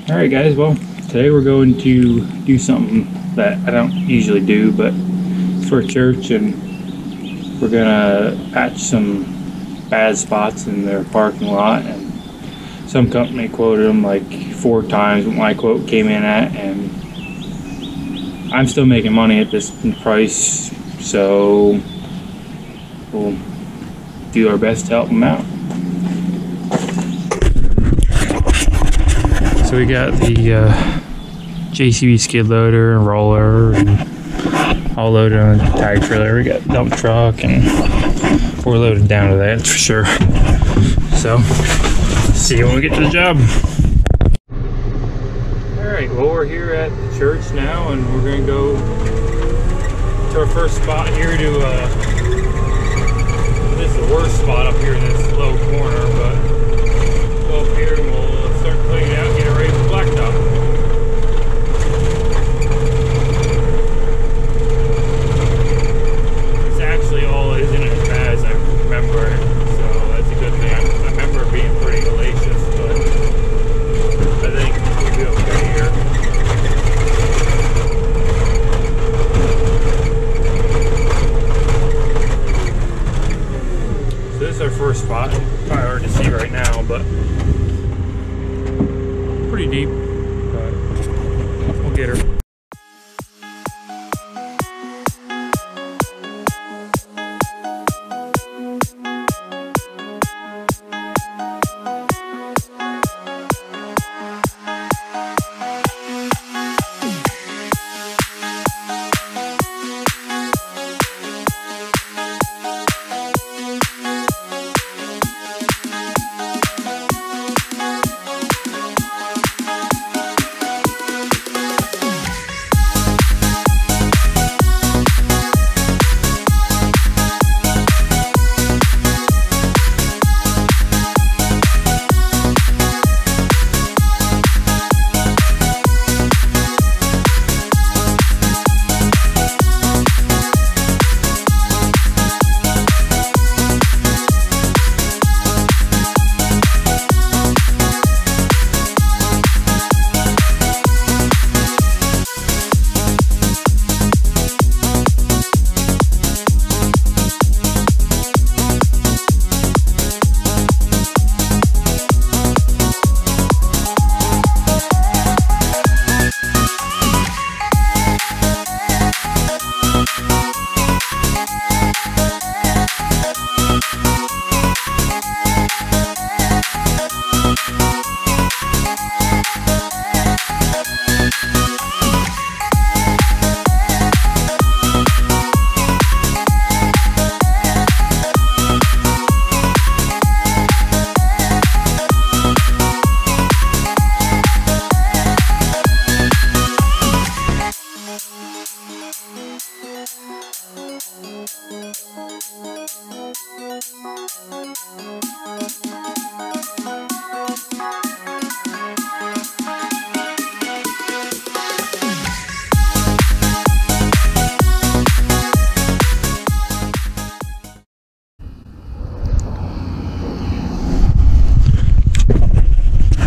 Alright guys, well, today we're going to do something that I don't usually do, but it's for church, and we're gonna patch some bad spots in their parking lot. And some company quoted them like 4 times what my quote came in at, and I'm still making money at this price, so we'll do our best to help them out. So we got the JCB skid loader and roller and all loaded on the tag trailer. We got dump truck, and we're loaded down to that for sure. So see you when we get to the job. Alright, well, we're here at the church now, and we're gonna go to our first spot here to this is the worst spot up here in this low corner, but go up here and we'll start cleaning it out and get it ready for blacktop. It's actually all isn't as bad as I remember, so that's a good thing. I remember it being pretty hellacious, but I think we'll be okay here. So this is our first spot. Probably hard to see right now, but pretty deep, but we'll get her.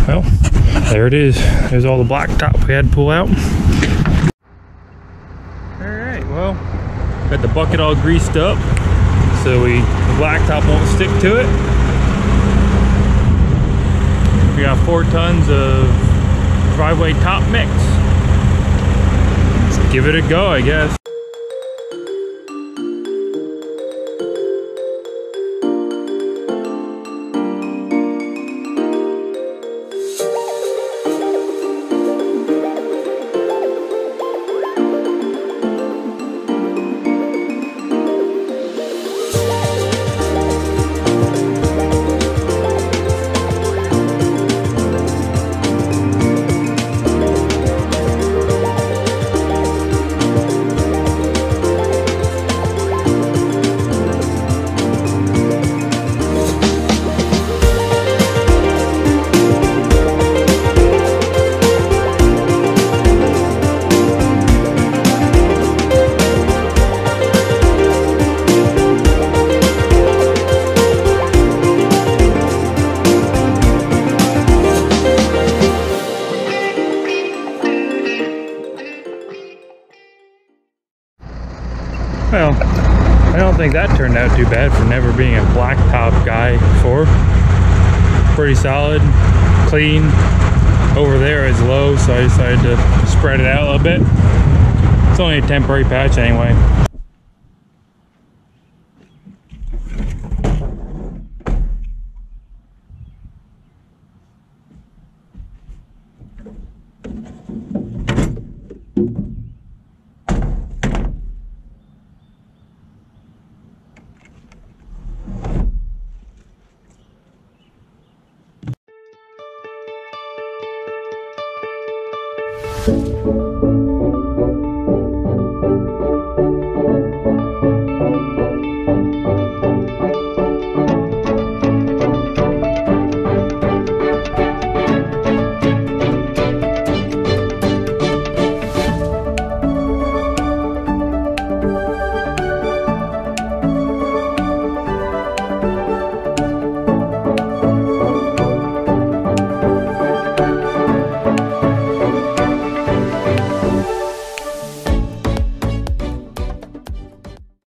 Well, there it is. There's all the blacktop we had to pull out. Alright, well, got the bucket all greased up so the blacktop won't stick to it. We got 4 tons of driveway top mix. Let's give it a go, I guess. Well, I don't think that turned out too bad for never being a blacktop guy before. Pretty solid, clean. Over there is low, so I decided to spread it out a little bit. It's only a temporary patch anyway.